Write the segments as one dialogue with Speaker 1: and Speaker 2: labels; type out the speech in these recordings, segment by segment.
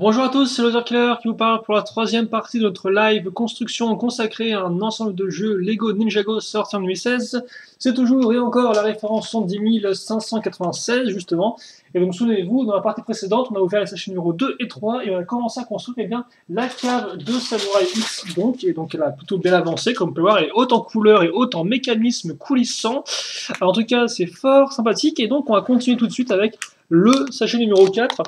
Speaker 1: Bonjour à tous, c'est Loser Killer qui vous parle pour la troisième partie de notre live construction consacrée à un ensemble de jeux Lego Ninjago sorti en 2016. C'est toujours et encore la référence 70 596 justement. Et donc souvenez-vous, dans la partie précédente, on a ouvert les sachets numéro 2 et 3 et on a commencé à construire la cave de Samurai X et donc elle a plutôt bien avancé comme on peut voir, elle est haute en couleurs et haute en mécanisme coulissant. Alors, en tout cas c'est fort sympathique et donc on va continuer tout de suite avec le sachet numéro 4.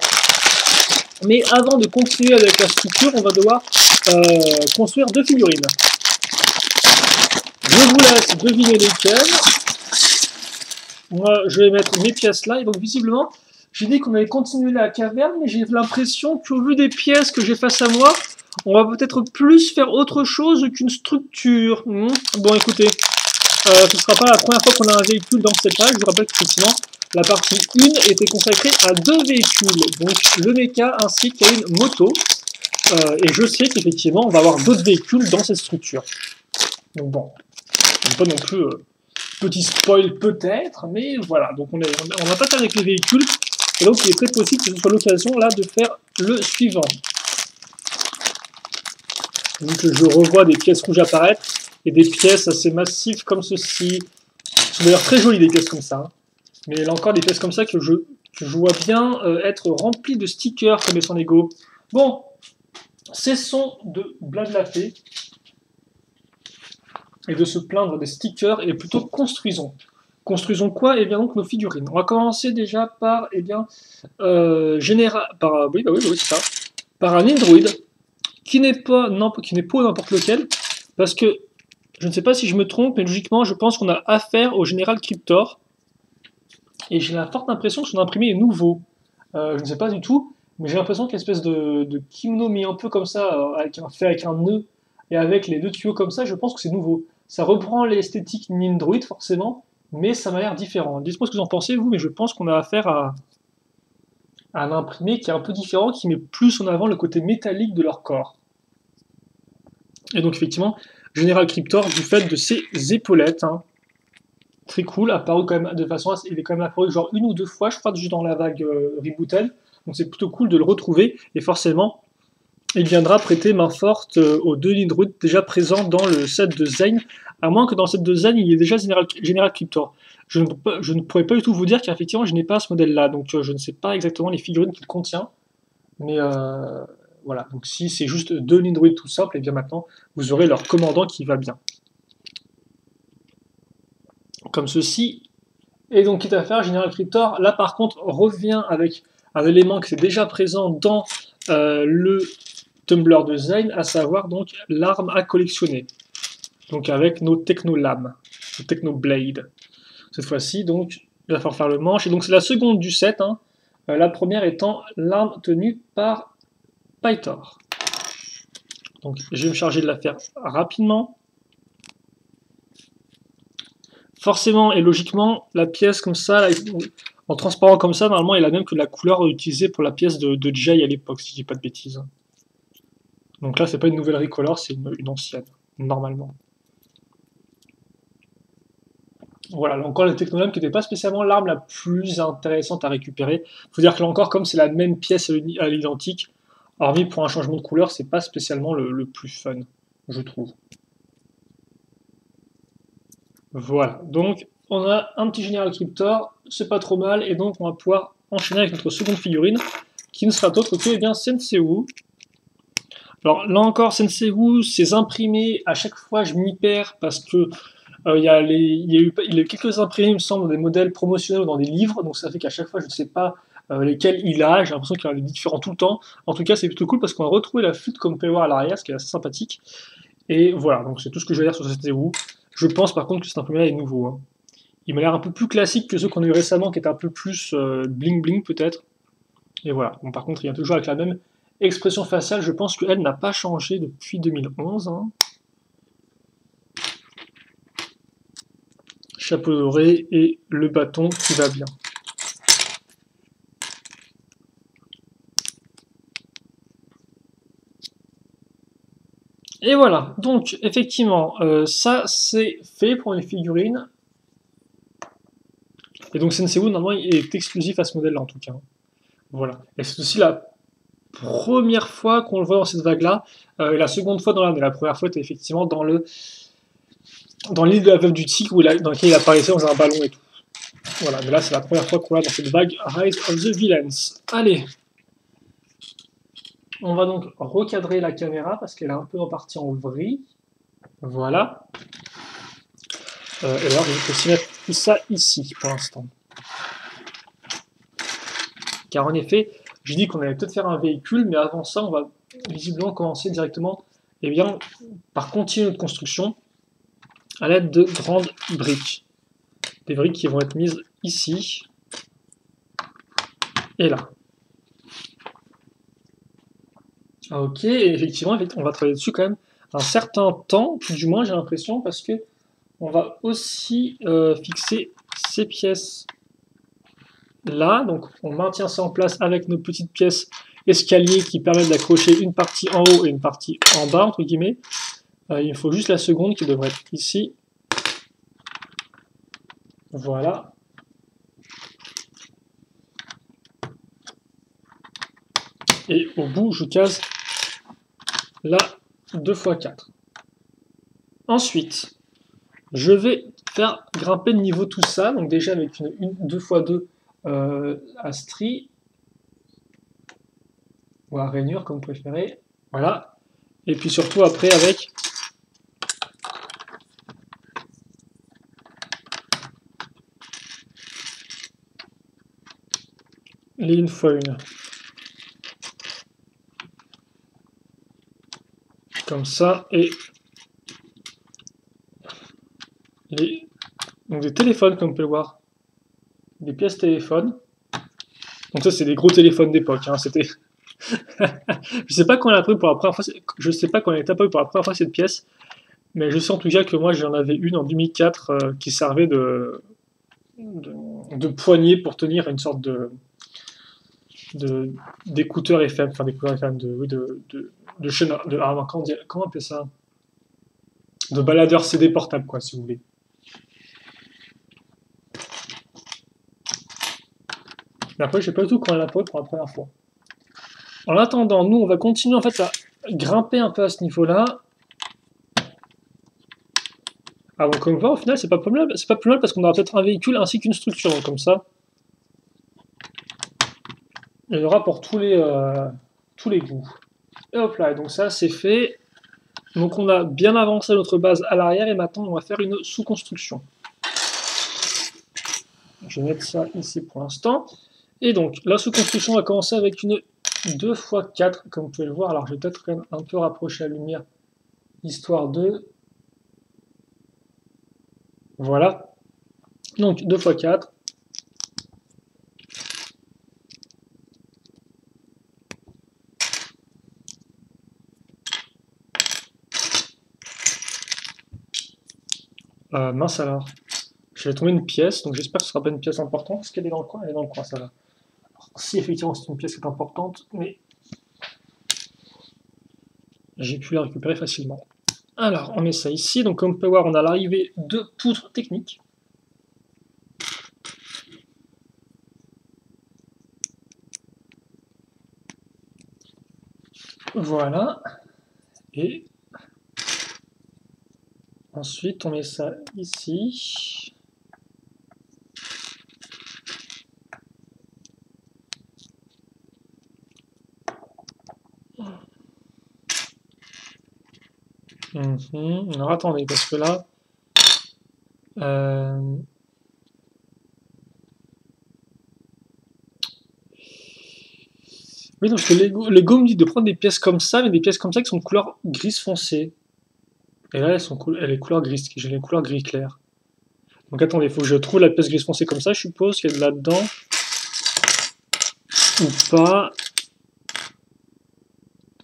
Speaker 1: Mais avant de continuer avec la structure, on va devoir construire deux figurines. Je vous laisse deviner lesquelles. Moi, je vais mettre mes pièces là. Et donc, visiblement, j'ai dit qu'on allait continuer la caverne, mais j'ai l'impression qu'au vu des pièces que j'ai face à moi, on va peut-être plus faire autre chose qu'une structure. Bon, écoutez, ce ne sera pas la première fois qu'on a un véhicule dans cette page. Je vous rappelle qu'effectivement, la partie 1 était consacrée à deux véhicules, donc le mecha ainsi qu'à une moto. Et je sais qu'effectivement, on va avoir d'autres véhicules dans cette structure. Donc bon, je ne pas non plus petit spoil peut-être, mais voilà. Donc on va pas faire avec les véhicules, et donc il est très possible que ce soit l'occasion là de faire le suivant. Donc je revois des pièces rouges apparaître, et des pièces assez massives comme ceci. C'est d'ailleurs très joli des pièces comme ça. Mais il y a encore des pièces comme ça que je vois bien être remplies de stickers comme les Lego. Bon, cessons de blablater et de se plaindre des stickers et plutôt construisons. Construisons quoi? Eh bien donc nos figurines. On va commencer déjà par, oui, c'est ça, par un Android qui n'est pas n'importe lequel, parce que je ne sais pas si je me trompe, mais logiquement je pense qu'on a affaire au général Cryptor. Et j'ai la forte impression que son imprimé est nouveau. Je ne sais pas du tout, mais j'ai l'impression qu'il y a une espèce de kimono mis un peu comme ça, fait avec un nœud et avec les deux tuyaux comme ça, je pense que c'est nouveau. Ça reprend l'esthétique Nindroid forcément, mais ça m'a l'air différent. Dites-moi ce que vous en pensez, vous, mais je pense qu'on a affaire à un imprimé qui est un peu différent, qui met plus en avant le côté métallique de leur corps. Et donc effectivement, Général Cryptor, du fait de ses épaulettes, très cool, apparu quand même de façon il est quand même apparu genre une ou deux fois, je crois, juste dans la vague Rebooted. Donc c'est plutôt cool de le retrouver, et forcément, il viendra prêter main forte aux deux Nindroid déjà présents dans le set de Zane, à moins que dans le set de Zane, il y ait déjà Général Cryptor. Je ne pourrais pas du tout vous dire car effectivement je n'ai pas ce modèle-là, donc je ne sais pas exactement les figurines qu'il contient, mais voilà, donc si c'est juste deux Nindroid tout simples, et bien maintenant vous aurez leur commandant qui va bien. Comme ceci. Et donc, quitte à faire, Général Cryptor, là par contre, revient avec un élément qui est déjà présent dans le Tumblr de Zane, à savoir donc l'arme à collectionner. Donc avec nos Techno-lames, nos Techno-blade. Cette fois-ci, donc, il va falloir faire le manche. Et donc, c'est la seconde du set, la première étant l'arme tenue par Pytor. Donc, je vais me charger de la faire rapidement. Forcément et logiquement, la pièce comme ça, là, en transparent comme ça, normalement, elle a la même que la couleur utilisée pour la pièce de Jay à l'époque, si je dis pas de bêtises. Donc là, c'est pas une nouvelle recolor, c'est une ancienne, normalement. Voilà, là encore le Technolame qui n'était pas spécialement l'arme la plus intéressante à récupérer. Faut dire que là encore, comme c'est la même pièce à l'identique, hormis pour un changement de couleur, c'est pas spécialement le plus fun, je trouve. Voilà, donc on a un petit Général Cryptor, c'est pas trop mal, et donc on va pouvoir enchaîner avec notre seconde figurine, qui ne sera autre que Sensei Wu. Alors là encore, Sensei Wu, ces imprimés, à chaque fois je m'y perds parce que il y a eu quelques imprimés, il me semble, dans des modèles promotionnels ou dans des livres, donc ça fait qu'à chaque fois je ne sais pas lesquels il a, j'ai l'impression qu'il y en a des différents tout le temps. En tout cas, c'est plutôt cool parce qu'on a retrouvé la flûte comme on peut voir à l'arrière, ce qui est assez sympathique. Et voilà, donc c'est tout ce que je vais dire sur Sensei Wu. Je pense par contre que cet imprimé-là est nouveau. Il m'a l'air un peu plus classique que ceux qu'on a eu récemment, qui est un peu plus bling bling peut-être. Et voilà. Bon, par contre, il vient toujours avec la même expression faciale. Je pense qu'elle n'a pas changé depuis 2011. Chapeau doré et le bâton qui va bien. Et voilà, donc effectivement, ça c'est fait pour les figurines. Et donc Sensei Wu, normalement, il est exclusif à ce modèle-là en tout cas. Voilà. Et c'est aussi première fois qu'on le voit dans cette vague-là. Et la seconde fois dans l'année. La première fois était effectivement dans l'île de la Veuve du Tigre, dans laquelle il apparaissait dans un ballon et tout. Voilà, mais là c'est la première fois qu'on l'a dans cette vague Rise of the Villains. Allez, on va donc recadrer la caméra parce qu'elle est un peu repartie en vrille. Voilà. Et alors, je vais aussi mettre tout ça ici pour l'instant. Car en effet, j'ai dit qu'on allait peut-être faire un véhicule, mais avant ça, on va visiblement commencer directement par continuer notre construction à l'aide de grandes briques. Des briques qui vont être mises ici et là. Ok, et effectivement, on va travailler dessus quand même un certain temps, du moins j'ai l'impression, parce que on va aussi fixer ces pièces là, donc on maintient ça en place avec nos petites pièces escaliers qui permettent d'accrocher une partie en haut et une partie en bas, entre guillemets. Il me faut juste la seconde qui devrait être ici. Voilà. Et au bout, je case la 2x4. Ensuite, je vais faire grimper de niveau tout ça, donc déjà avec une 2x2 à strie, ou à rainure comme vous préférez, voilà, et puis surtout après avec les 1x1, comme ça, et donc des téléphones comme vous pouvez le voir, des pièces téléphones, donc ça c'est des gros téléphones d'époque, hein, c'était... Je sais pas quand on a pris pour la première fois, je sais pas quand on a apparu pour la première fois cette pièce, mais je sais en tout cas que moi j'en avais une en 2004 qui servait de poignée pour tenir une sorte d'écouteur FM, enfin d'écouteur FM, de chaîne, comment appeler ça, de baladeur CD portable quoi, si vous voulez. Mais après je sais pas du tout quand on a apparu pour la première fois. En attendant, nous on va continuer en fait à grimper un peu à ce niveau-là. Ah bon, comme on voit, au final, c'est pas plus mal parce qu'on aura peut-être un véhicule ainsi qu'une structure, donc comme ça. Il y en aura pour tous les goûts. Et hop là, et donc ça, c'est fait. Donc on a bien avancé notre base à l'arrière, et maintenant, on va faire une sous-construction. Je vais mettre ça ici pour l'instant. Et donc, la sous-construction va commencer avec une 2x4, comme vous pouvez le voir. Alors, je vais peut-être quand même un peu rapprocher la lumière, histoire de... Voilà. Donc 2x4. Mince alors. Je vais trouver une pièce, donc j'espère que ce sera pas une pièce importante. Est-ce qu'elle est dans le coin? Elle est dans le coin, ça va. Alors, si effectivement c'est une pièce qui est importante, mais j'ai pu la récupérer facilement. Alors, on met ça ici. Donc, comme vous pouvez voir, on a l'arrivée de poutres techniques. Voilà. Et ensuite, on met ça ici. Alors, attendez, parce que là... Oui, parce que Lego me dit de prendre des pièces comme ça, mais des pièces comme ça qui sont de couleur grise foncée. Et là, elle est couleur grise, j'ai les couleurs gris clair. Donc attendez, il faut que je trouve la pièce grise foncée comme ça, je suppose qu'il y a de là-dedans. Ou pas.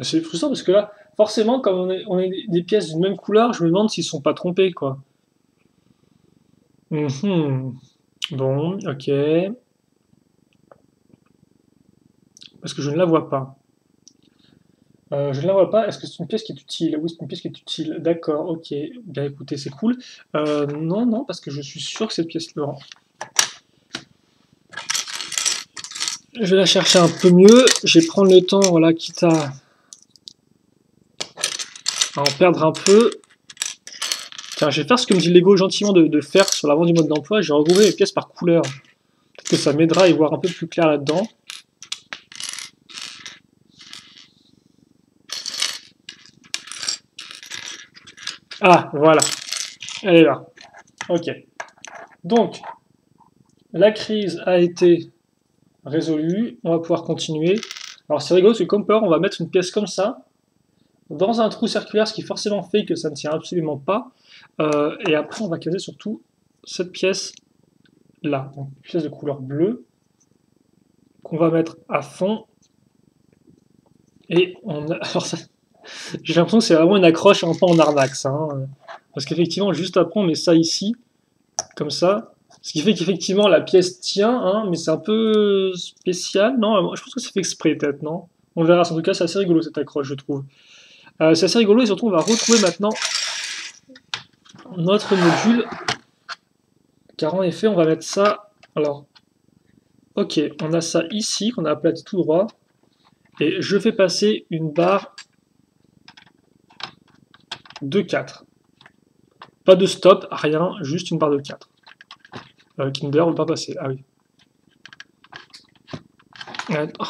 Speaker 1: C'est frustrant parce que là, forcément, comme on est des pièces d'une même couleur, je me demande s'ils ne sont pas trompés, quoi. Bon, ok. Parce que je ne la vois pas. Je ne la vois pas. Est-ce que c'est une pièce qui est utile? Oui, c'est une pièce qui est utile. D'accord, ok. Bien écoutez, c'est cool. Non, parce que je suis sûr que cette pièce-là... Je vais la chercher un peu mieux. Je vais prendre le temps, voilà, quitte à en perdre un peu. Tiens, je vais faire ce que me dit Lego gentiment de faire sur l'avant du mode d'emploi. Je vais regrouper les pièces par couleur. Peut-être que ça m'aidera à y voir un peu plus clair là-dedans. Ah, voilà. Elle est là. Ok. Donc, la crise a été résolue. On va pouvoir continuer. Alors, c'est rigolo parce que comme peur, on va mettre une pièce comme ça dans un trou circulaire, ce qui forcément fait que ça ne tient absolument pas. Et après, on va caser surtout cette pièce là, donc une pièce de couleur bleue qu'on va mettre à fond. Et on a... Alors ça, j'ai l'impression que c'est vraiment une accroche un peu en arnaque, ça. Hein. Parce qu'effectivement, juste après, on met ça ici, comme ça. Ce qui fait qu'effectivement, la pièce tient, hein, mais c'est un peu spécial. Non, je pense que c'est fait exprès, peut-être, non? On verra. En tout cas, c'est assez rigolo, cette accroche, je trouve. C'est assez rigolo, et surtout, on va retrouver maintenant notre module. Car en effet, on va mettre ça... Alors, ok, on a ça ici, qu'on a aplati tout droit. Et je fais passer une barre de 4. Pas de stop, rien, juste une barre de 4. Kinder, on ne peut pas passer. Ah oui. Oh.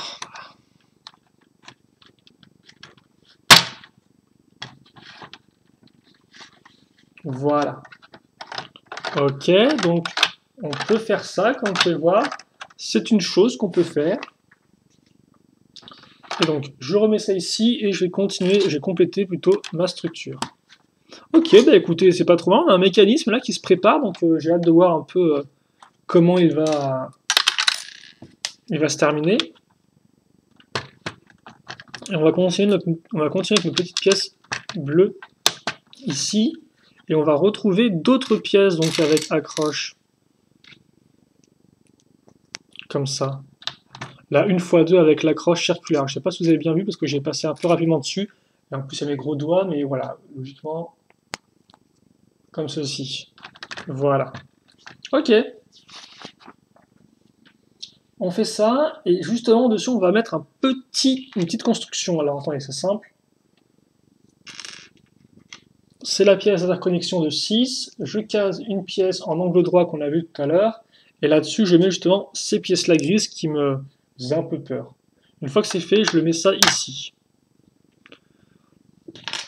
Speaker 1: Voilà. Ok, donc on peut faire ça, comme vous pouvez voir. C'est une chose qu'on peut faire. Et donc, je remets ça ici et je vais continuer, je vais compléter plutôt ma structure. Ok, bah écoutez, c'est pas trop mal. On a un mécanisme là qui se prépare, donc j'ai hâte de voir un peu comment il va se terminer. Et on va continuer avec nos petites pièces bleues ici. Et on va retrouver d'autres pièces donc avec accroche. Comme ça. Là, 1x2 avec l'accroche circulaire. Je ne sais pas si vous avez bien vu parce que j'ai passé un peu rapidement dessus. Et en plus, il y a mes gros doigts, mais voilà, logiquement, comme ceci. Voilà. Ok. On fait ça, et justement, dessus, on va mettre une petite construction. Alors, attendez, c'est simple. C'est la pièce d'interconnexion de 6. Je case une pièce en angle droit qu'on a vu tout à l'heure. Et là-dessus, je mets justement ces pièces-là grises qui me faisaient un peu peur. Une fois que c'est fait, je le mets ça ici.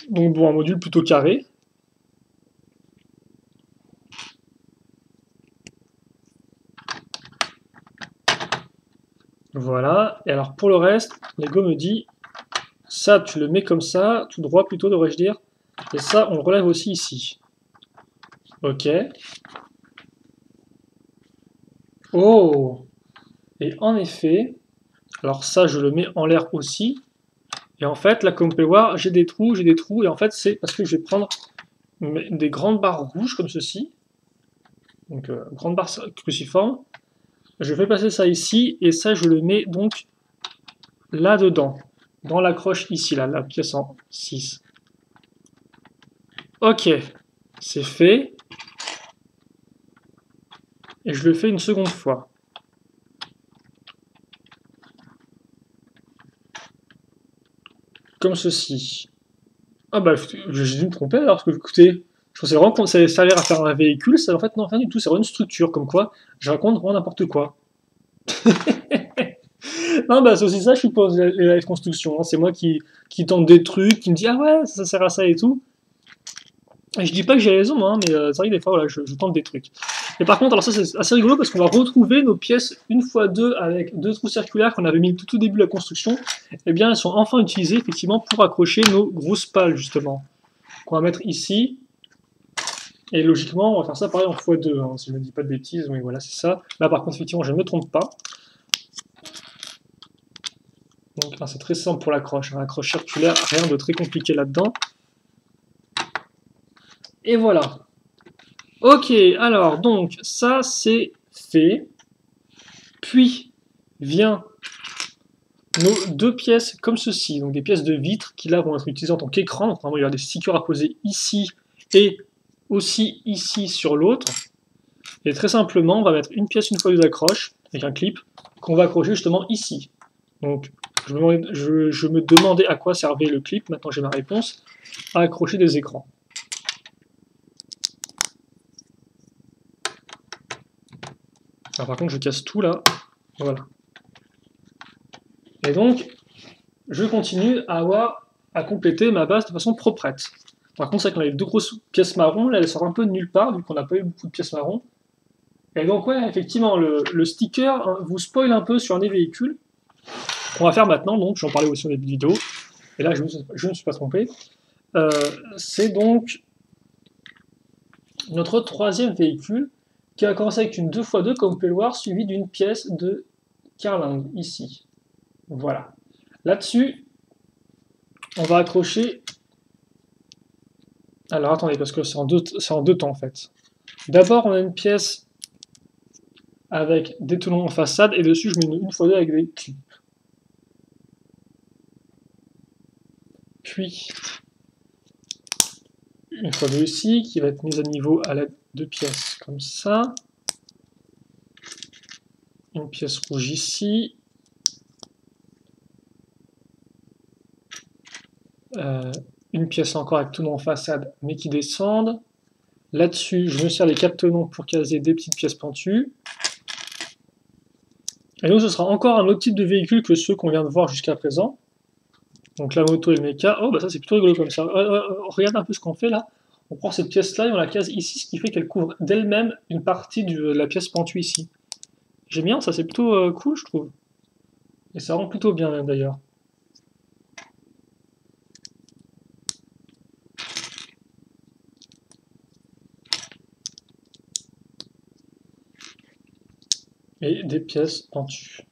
Speaker 1: Donc bon, un module plutôt carré. Voilà. Et alors pour le reste, Lego me dit, ça tu le mets comme ça, tout droit plutôt devrais-je dire. Et ça, on le relève aussi ici. Ok. Oh! Et en effet, alors ça je le mets en l'air aussi. Et en fait, là comme vous pouvez voir, j'ai des trous, et en fait c'est parce que je vais prendre des grandes barres rouges comme ceci. Donc grande barre cruciforme. Je fais passer ça ici, et ça je le mets donc là-dedans. Dans l'accroche ici, là, la pièce en 6. Ok, c'est fait. Et je le fais une seconde fois. Comme ceci. Ah bah, j'ai dû me tromper alors, parce que écoutez, je pensais vraiment que ça allait servir à faire un véhicule, ça en fait non, rien du tout, c'est vraiment une structure, comme quoi je raconte vraiment n'importe quoi. Non bah c'est aussi ça, je suis pour les live construction, hein. C'est moi qui tente des trucs, qui me dit ah ouais, ça sert à ça et tout. Et je dis pas que j'ai raison, hein, mais c'est vrai que des fois voilà, je tente des trucs. Et par contre, alors ça c'est assez rigolo parce qu'on va retrouver nos pièces 1x2 avec 2 trous circulaires qu'on avait mis tout au début de la construction. Eh bien, elles sont enfin utilisées effectivement pour accrocher nos grosses pales justement. Qu'on va mettre ici. Et logiquement, on va faire ça pareil en x2, hein, si je ne dis pas de bêtises. Oui, voilà, c'est ça. Là par contre, effectivement, je ne me trompe pas. Donc c'est très simple pour l'accroche. Hein, l'accroche circulaire, rien de très compliqué là-dedans. Et voilà. Ok, alors, donc, ça, c'est fait. Puis, vient nos deux pièces comme ceci, donc des pièces de vitre qui, là, vont être utilisées en tant qu'écran. Donc, normalement, il y aura des stickers à poser ici et aussi ici sur l'autre. Et très simplement, on va mettre une pièce une fois deux accroches, avec un clip. qu'on va accrocher justement ici. Donc, je me demandais à quoi servait le clip, maintenant j'ai ma réponse, à accrocher des écrans. Alors par contre, je casse tout là, voilà. Et donc, je continue à compléter ma base de façon proprette. Par contre, c'est vrai qu'on a les deux grosses pièces marron, là elles sortent un peu de nulle part, vu qu'on n'a pas eu beaucoup de pièces marron. Et donc ouais, effectivement, le sticker hein, vous spoil un peu sur un des véhicules. On va faire maintenant, donc j'en parlais aussi au début de vidéo, et là je ne suis pas trompé. C'est donc notre troisième véhicule, qui a commencé avec une 2x2, comme vous pouvez le voir, suivi d'une pièce de carlingue, ici. Voilà. Là-dessus, on va accrocher... Alors attendez, parce que c'est en deux temps en fait. D'abord, on a une pièce avec des tenons en façade, et dessus, je mets une 1x2 avec des clips. Puis, une 1x2 ici, qui va être mise à niveau à l'aide de pièces comme ça. Une pièce rouge ici. Une pièce encore avec tenons en façade, mais qui descendent. Là-dessus, je me sers les 4 tenons pour caser des petites pièces pentues. Et donc, ce sera encore un autre type de véhicule que ceux qu'on vient de voir jusqu'à présent. Donc la moto et le méca. Oh, bah ça, c'est plutôt rigolo comme ça. Regarde un peu ce qu'on fait là. On prend cette pièce-là et on la case ici, ce qui fait qu'elle couvre d'elle-même une partie de la pièce pentue ici. J'aime bien, ça c'est plutôt cool, je trouve. Et ça rend plutôt bien, même d'ailleurs. Et des pièces pentues.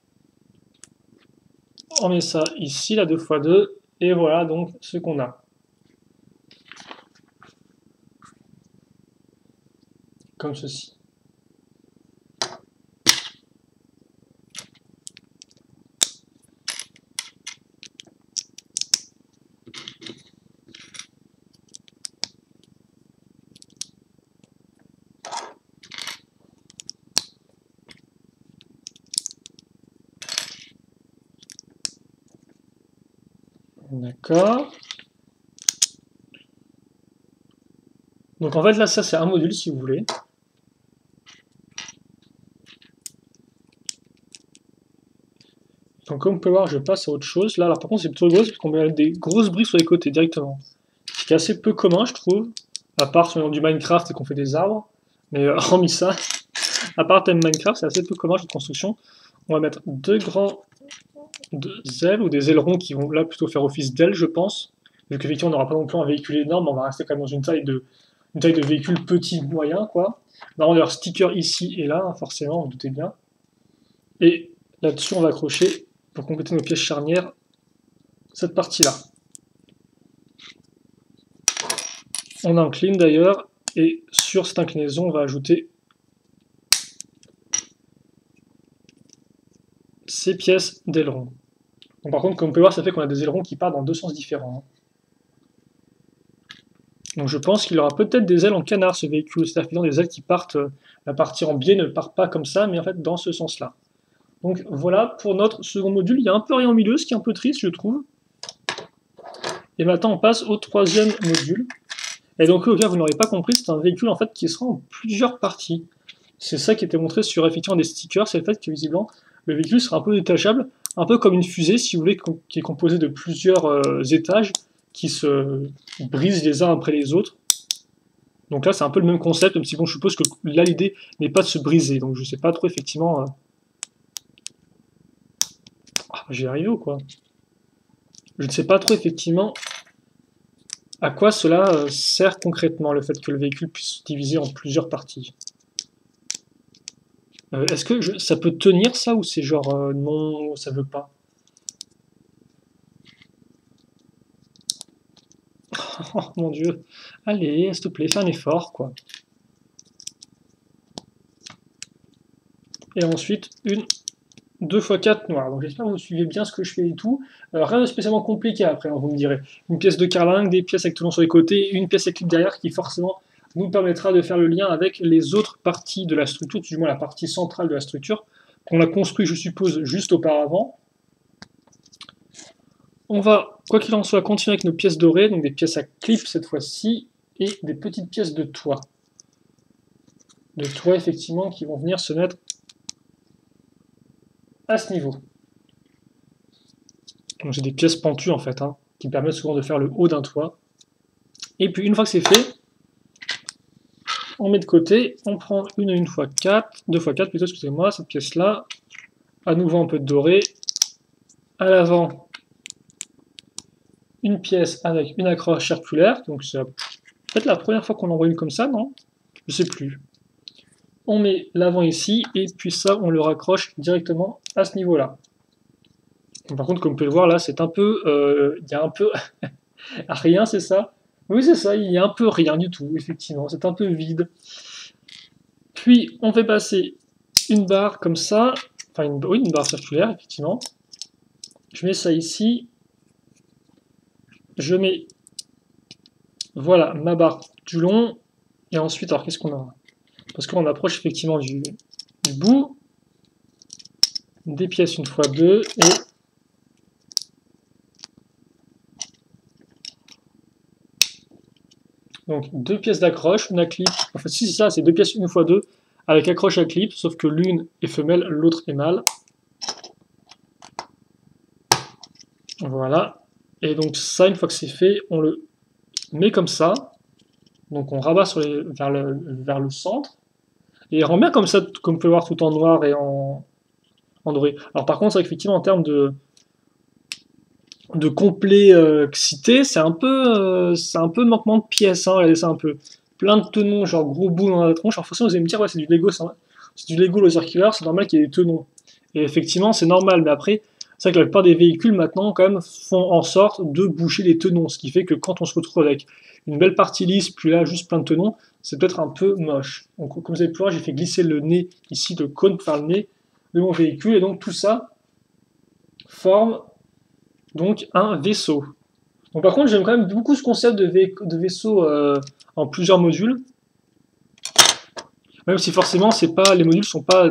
Speaker 1: On met ça ici, la 2x2, et voilà donc ce qu'on a. Comme ceci. D'accord. Donc en fait là ça c'est un module si vous voulez. Donc comme vous pouvez voir je passe à autre chose. Là alors, par contre c'est plutôt rigolo parce qu'on met des grosses briques sur les côtés directement. Ce qui est assez peu commun je trouve. À part sur du Minecraft et qu'on fait des arbres. Mais hormis ça, à part thème Minecraft c'est assez peu commun cette construction. On va mettre deux ailes ou des ailerons qui vont là plutôt faire office d'ailes je pense. Vu qu'effectivement on n'aura pas non plus un véhicule énorme, on va rester quand même dans une taille de véhicule petit, moyen, quoi. On va avoir leur sticker ici et là, forcément, vous doutez bien. Et là-dessus, on va accrocher, pour compléter nos pièces charnières, cette partie-là. On incline d'ailleurs, et sur cette inclinaison, on va ajouter ces pièces d'ailerons. Par contre, comme vous pouvez voir, ça fait qu'on a des ailerons qui partent dans deux sens différents. Donc je pense qu'il aura peut-être des ailes en canard ce véhicule, c'est-à-dire des ailes qui partent, la partie en biais ne part pas comme ça, mais en fait dans ce sens-là. Donc voilà pour notre second module, il y a un peu rien au milieu, ce qui est un peu triste je trouve. Et maintenant on passe au troisième module. Et donc au cas où vous n'aurez pas compris, c'est un véhicule en fait qui sera en plusieurs parties. C'est ça qui était montré sur effectivement des stickers, c'est le fait que visiblement le véhicule sera un peu détachable, un peu comme une fusée si vous voulez, qui est composée de plusieurs étages, qui se brisent les uns après les autres. Donc là, c'est un peu le même concept, même si bon, je suppose que là, l'idée n'est pas de se briser. Donc je sais pas trop, effectivement... Ah, j'y arrivé ou quoi? Je ne sais pas trop, effectivement, à quoi cela sert concrètement, le fait que le véhicule puisse se diviser en plusieurs parties. Est-ce que ça peut tenir, ça, ou c'est genre non, ça veut pas? Oh mon dieu. Allez, s'il te plaît, fais un effort, quoi. Et ensuite, une 2x4 noire. Donc j'espère que vous suivez bien ce que je fais et tout. Rien de spécialement compliqué après, hein, vous me direz. Une pièce de carlingue, des pièces avec tout le long sur les côtés, une pièce avec clip derrière qui forcément nous permettra de faire le lien avec les autres parties de la structure, du moins la partie centrale de la structure, qu'on a construit, je suppose, juste auparavant. On va, quoi qu'il en soit, continuer avec nos pièces dorées, donc des pièces à clip cette fois-ci, et des petites pièces de toit. De toit, effectivement, qui vont venir se mettre à ce niveau. Donc c'est des pièces pentues, en fait, hein, qui permettent souvent de faire le haut d'un toit. Et puis, une fois que c'est fait, on met de côté, on prend une 2x4 plutôt, excusez-moi, cette pièce-là, à nouveau un peu de doré, à l'avant, une pièce avec une accroche circulaire, donc c'est peut-être la première fois qu'on envoie une comme ça, non? Je sais plus. On met l'avant ici, et puis ça, on le raccroche directement à ce niveau-là. Par contre, comme vous pouvez le voir, là, c'est un peu... il y a un peu... rien, c'est ça? Oui, c'est ça, il y a un peu rien du tout, effectivement, c'est un peu vide. Puis, on fait passer une barre comme ça, enfin, oui, une barre circulaire, effectivement. Je mets ça ici. Je mets, voilà, ma barre du long. Et ensuite, alors, qu'est-ce qu'on a? Parce qu'on approche effectivement du bout. Des pièces une fois deux, et... Donc, deux pièces d'accroche, une à clip. En fait, si c'est ça, c'est deux pièces une fois deux, avec accroche à clip, sauf que l'une est femelle, l'autre est mâle. Voilà. Et donc ça, une fois que c'est fait, on le met comme ça. Donc on rabat vers le centre. Et il rend bien comme ça, comme vous pouvez voir, tout en noir et en doré. Alors par contre, c'est vrai qu'effectivement, en termes de complexité, c'est un peu manquement de pièces. Hein, regardez ça un peu. Plein de tenons, genre gros bout dans la tronche. Alors forcément, vous allez me dire, ouais, c'est du Lego, c'est du Lego Laser Killer, c'est normal qu'il y ait des tenons. Et effectivement, c'est normal, mais après, c'est vrai que la plupart des véhicules maintenant quand même font en sorte de boucher les tenons, ce qui fait que quand on se retrouve avec une belle partie lisse, puis là juste plein de tenons, c'est peut-être un peu moche. Donc comme vous avez pu voir, j'ai fait glisser le nez ici, le cône pour faire le nez de mon véhicule, et donc tout ça forme donc un vaisseau. Donc par contre, j'aime quand même beaucoup ce concept de vaisseau en plusieurs modules. Même si forcément, c'est pas, les modules sont pas,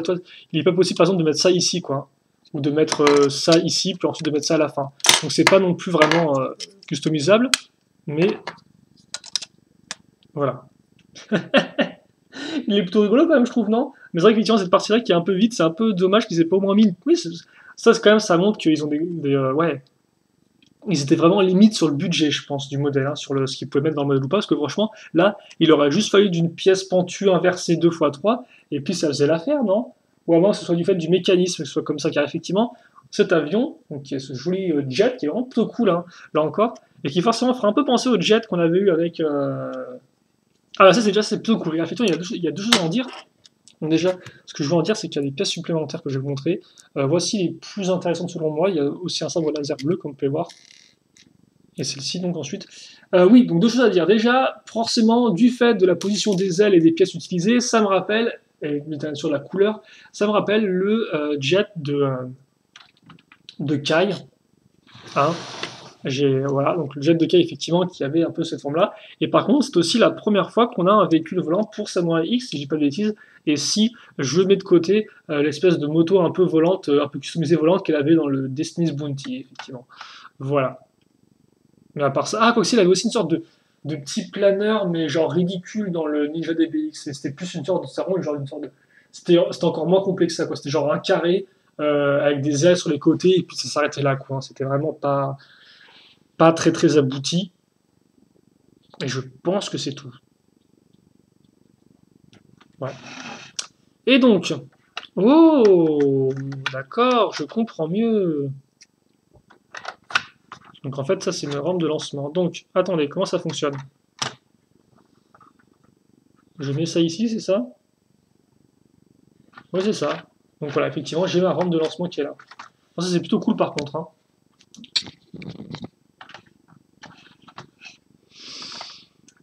Speaker 1: il n'est pas possible par exemple de mettre ça ici, quoi, ou de mettre ça ici, puis ensuite de mettre ça à la fin. Donc c'est pas non plus vraiment customisable, mais voilà. Il est plutôt rigolo quand même, je trouve, non? Mais c'est vrai qu'effectivement cette partie-là qui est un peu vide, c'est un peu dommage qu'ils aient pas au moins mis. Oui, ça c'est quand même, ça montre qu'ils ont ouais. Ils étaient vraiment limite sur le budget, je pense, du modèle, hein, sur ce qu'ils pouvaient mettre dans le modèle ou pas, parce que franchement, là, il aurait juste fallu d'une pièce pentue inversée 2x3, et puis ça faisait l'affaire, non? Ou à moins que ce soit du fait du mécanisme, que ce soit comme ça, car effectivement, cet avion, donc qui est ce joli jet, qui est vraiment plutôt cool, hein, là encore, et qui forcément fera un peu penser au jet qu'on avait eu avec... Ah, ça c'est plutôt cool. Effectivement, il y a deux choses à en dire. Donc déjà, ce que je veux en dire, c'est qu'il y a des pièces supplémentaires que je vais vous montrer. Voici les plus intéressantes selon moi. Il y a aussi un sabre laser bleu, comme vous pouvez voir. Et celle-ci, donc ensuite. Oui, donc deux choses à dire. Déjà, forcément, du fait de la position des ailes et des pièces utilisées, ça me rappelle, et sur la couleur, ça me rappelle le jet de Kai. Hein, voilà, donc le jet de Kai, effectivement, qui avait un peu cette forme-là. Et par contre, c'est aussi la première fois qu'on a un véhicule volant pour Samurai X, si je dis pas de bêtises. Et si je mets de côté l'espèce de moto un peu volante, un peu customisée volante qu'elle avait dans le Destiny's Bounty, effectivement. Voilà. Mais à part ça, ah, quoi que il avait aussi une sorte de petit planeur, mais genre ridicule dans le Ninja DBX. C'était plus une sorte de sarron, genre une sorte de. C'était encore moins complexe que ça, quoi. C'était genre un carré avec des ailes sur les côtés, et puis ça s'arrêtait là, quoi. C'était vraiment pas très très abouti. Et je pense que c'est tout. Ouais. Et donc, oh, d'accord, je comprends mieux. Donc en fait, ça c'est une rampe de lancement. Donc, attendez, comment ça fonctionne? Je mets ça ici, c'est ça? Oui, c'est ça. Donc voilà, effectivement, j'ai ma rampe de lancement qui est là. Bon, ça c'est plutôt cool par contre. Hein.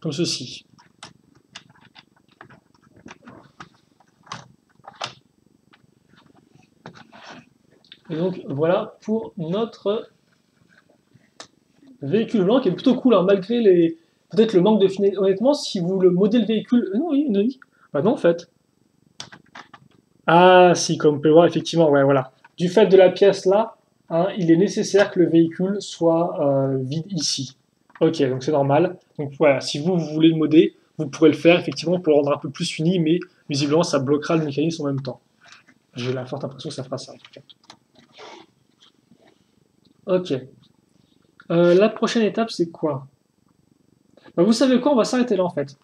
Speaker 1: Comme ceci. Et donc voilà pour notre véhicule blanc qui est plutôt cool, hein, malgré les peut-être le manque de finesse. Honnêtement, si vous le modez le véhicule... Non, oui, non, oui. Bah non, en fait. Ah, si, comme on peut le voir, effectivement, ouais, voilà. Du fait de la pièce là, hein, il est nécessaire que le véhicule soit vide ici. Ok, donc c'est normal. Donc voilà, si vous voulez le modder, vous pourrez le faire, effectivement, pour le rendre un peu plus fini, mais visiblement, ça bloquera le mécanisme en même temps. J'ai la forte impression que ça fera ça, en tout cas. Ok. La prochaine étape, c'est quoi? Bah, vous savez quoi, on va s'arrêter là, en fait.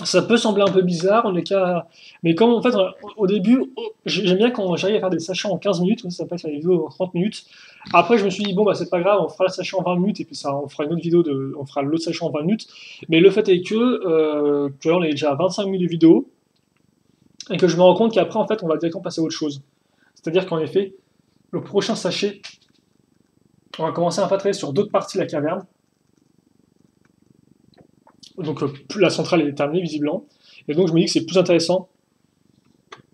Speaker 1: Ça peut sembler un peu bizarre, on est qu'à... Mais comme en fait, au début, j'aime bien quand j'arrive à faire des sachets en 15 minutes, ça passe à des vidéos en 30 minutes. Après, je me suis dit, bon, bah, c'est pas grave, on fera le sachet en 20 minutes et puis ça, on fera une autre vidéo, on fera l'autre sachet en 20 minutes. Mais le fait est que là, on est déjà à 25 minutes de vidéo et que je me rends compte qu'après, en fait, on va directement passer à autre chose. C'est-à-dire qu'en effet, le prochain sachet, on va commencer à travailler sur d'autres parties de la caverne. Donc, la centrale est terminée, visiblement. Et donc, je me dis que c'est plus intéressant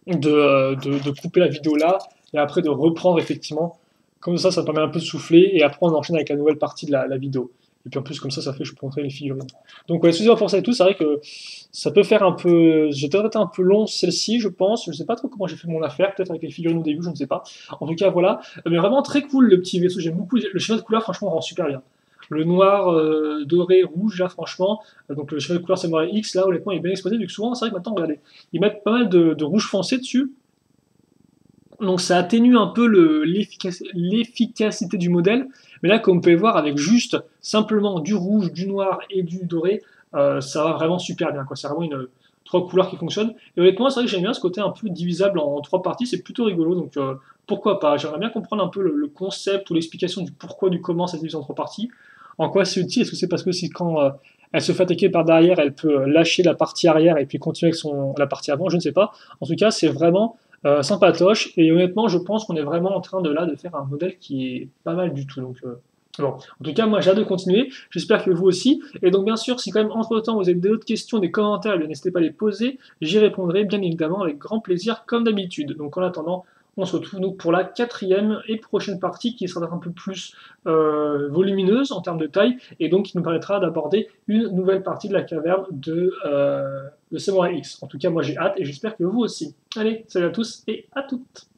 Speaker 1: de couper la vidéo là et après de reprendre effectivement. Comme ça permet un peu de souffler et après on enchaîne avec la nouvelle partie de la vidéo. Et puis en plus, comme ça fait que je peux montrer les figurines. Donc, ouais, excusez-moi pour ça et tout. C'est vrai que ça peut faire un peu. J'ai peut-être été un peu long celle-ci, je pense. Je sais pas trop comment j'ai fait mon affaire. Peut-être avec les figurines au début, je ne sais pas. En tout cas, voilà. Mais vraiment très cool le petit vaisseau. J'aime beaucoup. Le schéma de couleur, franchement, rend super bien. Le noir, doré, rouge, là, franchement. Donc, le schéma de couleur Samurai X, là, honnêtement, il est bien exposé. Vu que souvent, c'est vrai que maintenant, regardez, ils mettent pas mal de rouge foncé dessus. Donc ça atténue un peu l'efficacité du modèle, mais là, comme vous pouvez voir, avec juste simplement du rouge, du noir et du doré, ça va vraiment super bien, quoi. C'est vraiment trois couleurs qui fonctionnent. Et honnêtement, c'est vrai que j'aime bien ce côté un peu divisable en trois parties, c'est plutôt rigolo, donc pourquoi pas. J'aimerais bien comprendre un peu le concept ou l'explication du pourquoi, du comment ça se divise en trois parties. En quoi c'est utile? Est-ce que c'est parce que quand elle se fait attaquer par derrière, elle peut lâcher la partie arrière et puis continuer avec la partie avant? Je ne sais pas. En tout cas, c'est vraiment sympatoche. Et honnêtement, je pense qu'on est vraiment en train de faire un modèle qui est pas mal du tout. Donc, bon. En tout cas, moi, j'ai hâte de continuer. J'espère que vous aussi. Et donc, bien sûr, si quand même entre-temps vous avez d'autres questions, des commentaires, eh n'hésitez pas à les poser. J'y répondrai bien évidemment avec grand plaisir, comme d'habitude. Donc, en attendant, on se retrouve donc pour la quatrième et prochaine partie qui sera un peu plus volumineuse en termes de taille et donc qui nous permettra d'aborder une nouvelle partie de la caverne de Samurai X. En tout cas, moi j'ai hâte et j'espère que vous aussi. Allez, salut à tous et à toutes!